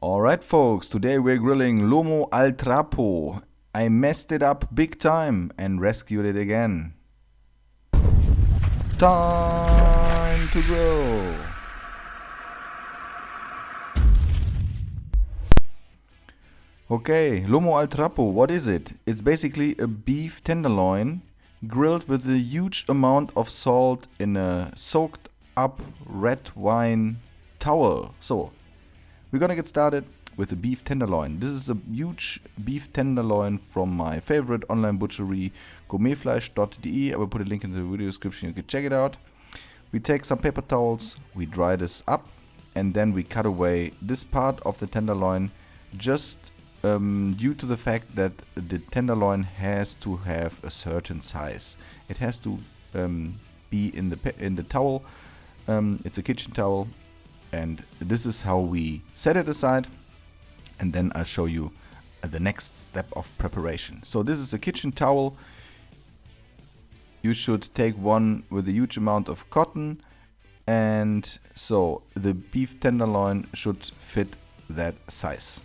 Alright folks, today we're grilling Lomo al Trapo. I messed it up big time and rescued it again. Time to grill! Okay, Lomo al Trapo, what is it? It's basically a beef tenderloin grilled with a huge amount of salt in a soaked up red wine towel. So, we're gonna get started with the beef tenderloin. This is a huge beef tenderloin from my favorite online butchery, gourmetfleisch.de. I will put a link in the video description, you can check it out. We take some paper towels, we dry this up, and then we cut away this part of the tenderloin just due to the fact that the tenderloin has to have a certain size. It has to be in the towel. It's a kitchen towel, and this is how we set it aside, and then I'll show you the next step of preparation. So this is a kitchen towel. You should take one with a huge amount of cotton, and so the beef tenderloin should fit that size.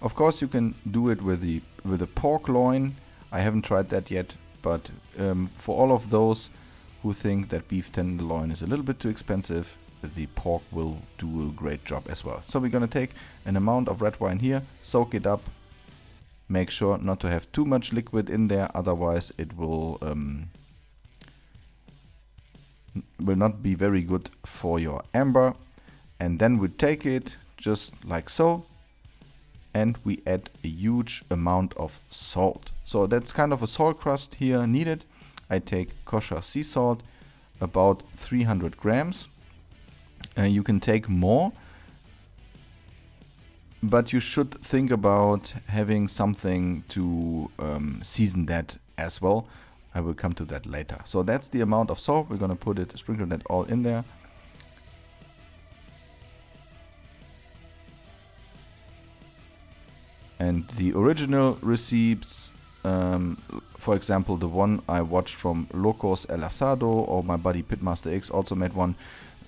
Of course you can do it with the pork loin. I haven't tried that yet, but for all of those who think that beef tenderloin is a little bit too expensive, the pork will do a great job as well. So we're gonna take an amount of red wine here, soak it up, make sure not to have too much liquid in there, otherwise it will not be very good for your amber. And then we take it just like so, and we add a huge amount of salt. So that's kind of a salt crust here needed. I take kosher sea salt, about 300 grams. You can take more, but you should think about having something to season that as well. I will come to that later. So that's the amount of salt. We're gonna sprinkle that all in there. And the original recipes, for example, the one I watched from Locos El Asado, or my buddy Pitmaster X also made one.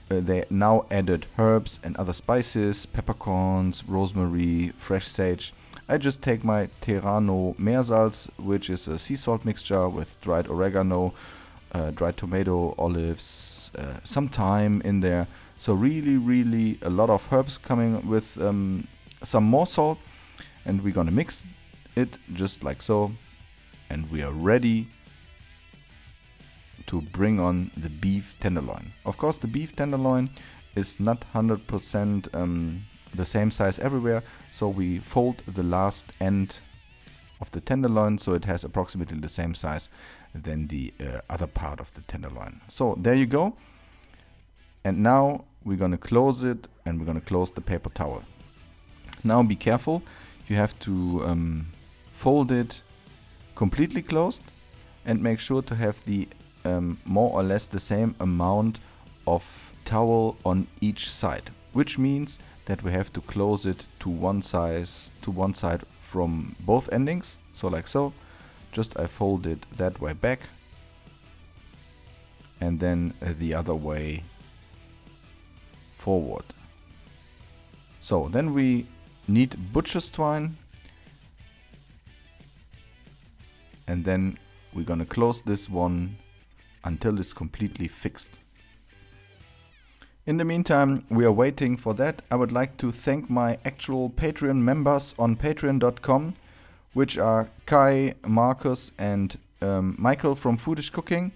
They now added herbs and other spices, peppercorns, rosemary, fresh sage. I just take my terrano meersalz, which is a sea salt mixture with dried oregano, dried tomato, olives, some thyme in there. So really a lot of herbs coming with some more salt. And we're gonna mix it just like so, and we are ready to bring on the beef tenderloin. Of course, the beef tenderloin is not 100% the same size everywhere, so we fold the last end of the tenderloin so it has approximately the same size than the other part of the tenderloin. So there you go. And now we're gonna close it, and we're gonna close the paper towel. Now be careful. You have to fold it completely closed, and make sure to have the more or less the same amount of towel on each side, which means that we have to close it to one side from both endings. So like so, just I fold it that way back, and then the other way forward. So then we need butcher's twine, and then we're gonna close this one until it's completely fixed. In the meantime, we are waiting for that. I would like to thank my actual Patreon members on patreon.com, which are Kai, Marcus, and Michael from Foodish Cooking.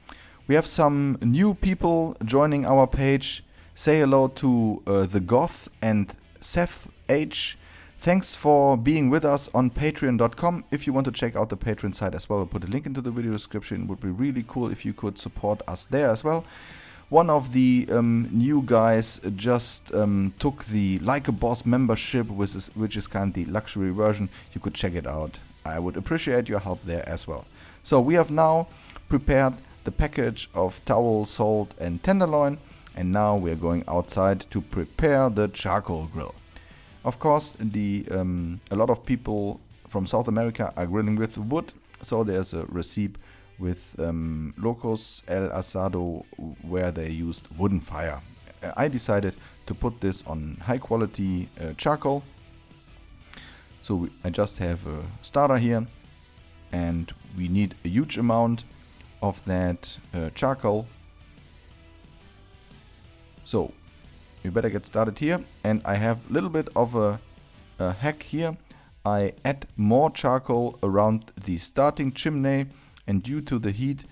We have some new people joining our page. Say hello to The Goth and Seth H. Thanks for being with us on patreon.com. If you want to check out the Patreon site as well, I'll put a link into the video description. It would be really cool if you could support us there as well. One of the new guys just took the Like a Boss membership, which is kind of the luxury version. You could check it out. I would appreciate your help there as well. So we have now prepared the package of towel, salt, and tenderloin, and now we are going outside to prepare the charcoal grill. Of course, a lot of people from South America are grilling with wood, so there's a recipe with Locos El Asado where they used wooden fire. I decided to put this on high quality charcoal. So I just have a starter here, and we need a huge amount of that charcoal. So we better get started here, and I have a little bit of a hack here. I add more charcoal around the starting chimney, and due to the heat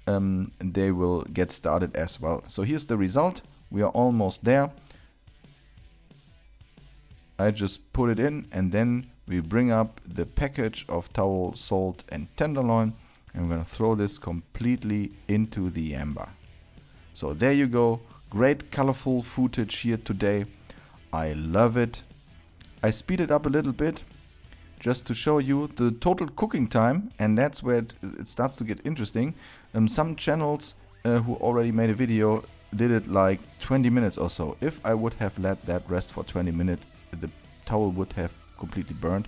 they will get started as well. So here's the result. We are almost there. I just put it in, and then we bring up the package of towel, salt and tenderloin, and we're going to throw this completely into the amber. So there you go. Great colorful footage here today. I love it. I speed it up a little bit just to show you the total cooking time, and that's where it starts to get interesting. Some channels who already made a video did it like 20 minutes or so. If I would have let that rest for 20 minutes, the towel would have completely burned.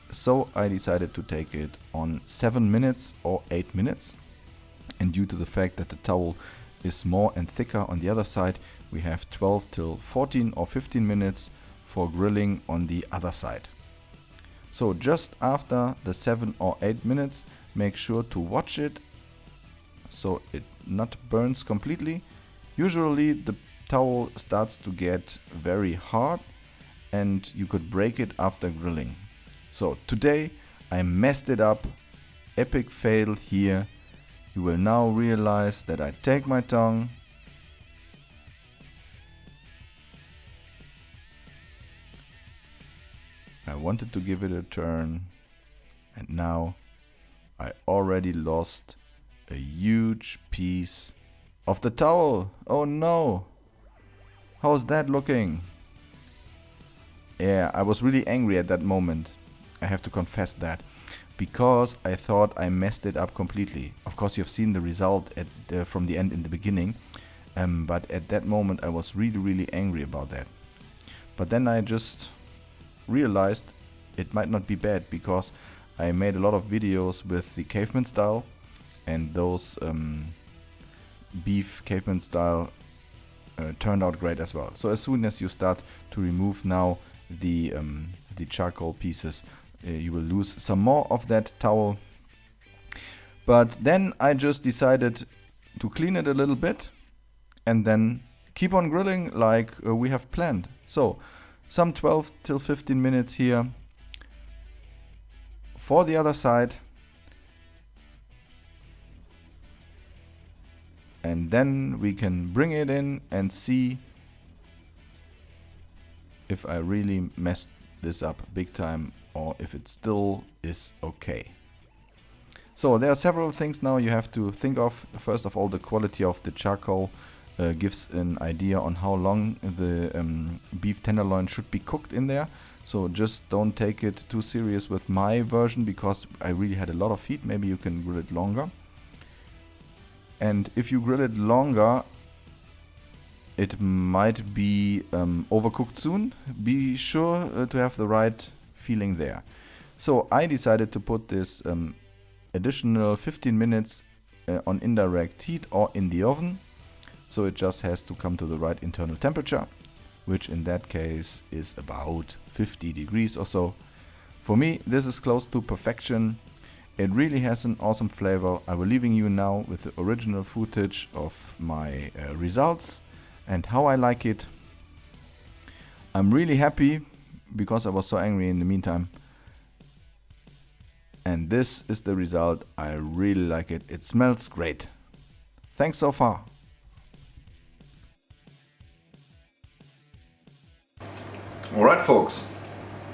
So I decided to take it on 7 minutes or 8 minutes. And due to the fact that the towel is more and thicker on the other side, we have 12 till 14 or 15 minutes for grilling on the other side. So just after the 7 or 8 minutes, make sure to watch it so it not burns completely. Usually the towel starts to get very hard and you could break it after grilling. So today I messed it up. Epic fail here. You will now realize that I take my tongue, I wanted to give it a turn, and now I already lost a huge piece of the towel. Oh no! How's that looking? Yeah, I was really angry at that moment. I have to confess that. Because I thought I messed it up completely. Of course, you've seen the result from the end in the beginning. But at that moment I was really angry about that. But then I just realized it might not be bad, because I made a lot of videos with the caveman style, and those beef caveman style turned out great as well. So as soon as you start to remove now the charcoal pieces, you will lose some more of that towel. But then I just decided to clean it a little bit and then keep on grilling like we have planned. So some 12 till 15 minutes here for the other side, and then we can bring it in and see if I really messed this up big time or if it still is okay. So there are several things now you have to think of. First of all, the quality of the charcoal gives an idea on how long the beef tenderloin should be cooked in there. So just don't take it too serious with my version, because I really had a lot of heat. Maybe you can grill it longer. And if you grill it longer, it might be overcooked soon. Be sure to have the right feeling there. So I decided to put this additional 15 minutes on indirect heat or in the oven. So it just has to come to the right internal temperature, which in that case is about 50 degrees or so. For me, this is close to perfection. It really has an awesome flavor. I will leaving you now with the original footage of my results and how I like it. I'm really happy because I was so angry in the meantime. And this is the result. I really like it. It smells great. Thanks so far. Alright folks,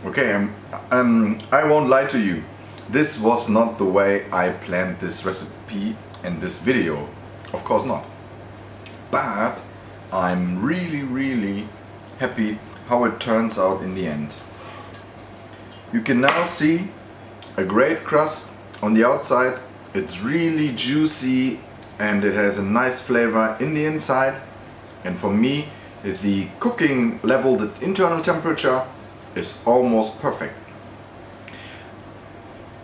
okay, I won't lie to you. This was not the way I planned this recipe and this video. Of course not. But I'm really happy how it turns out in the end. You can now see a great crust on the outside. It's really juicy and it has a nice flavor in the inside. And for me, the cooking level, the internal temperature is almost perfect.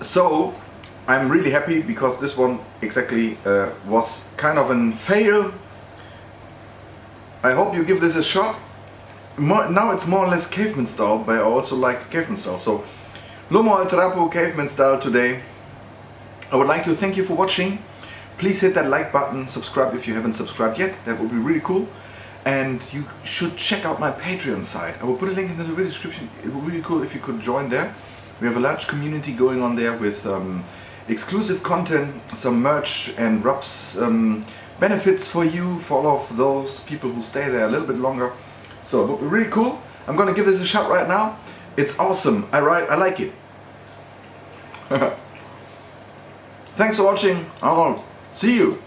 So I'm really happy because this one exactly was kind of a fail. I hope you give this a shot. Now it's more or less caveman style, but I also like caveman style. So Lomo al Trapo caveman style today. I would like to thank you for watching. Please hit that like button, subscribe if you haven't subscribed yet. That would be really cool. And you should check out my Patreon site. I will put a link in the video description. It would be really cool if you could join there. We have a large community going on there with exclusive content, some merch and rubs, benefits for you, for all of those people who stay there a little bit longer. So it would be really cool. I'm gonna give this a shot right now. It's awesome. I like it. Thanks for watching. I'll see you.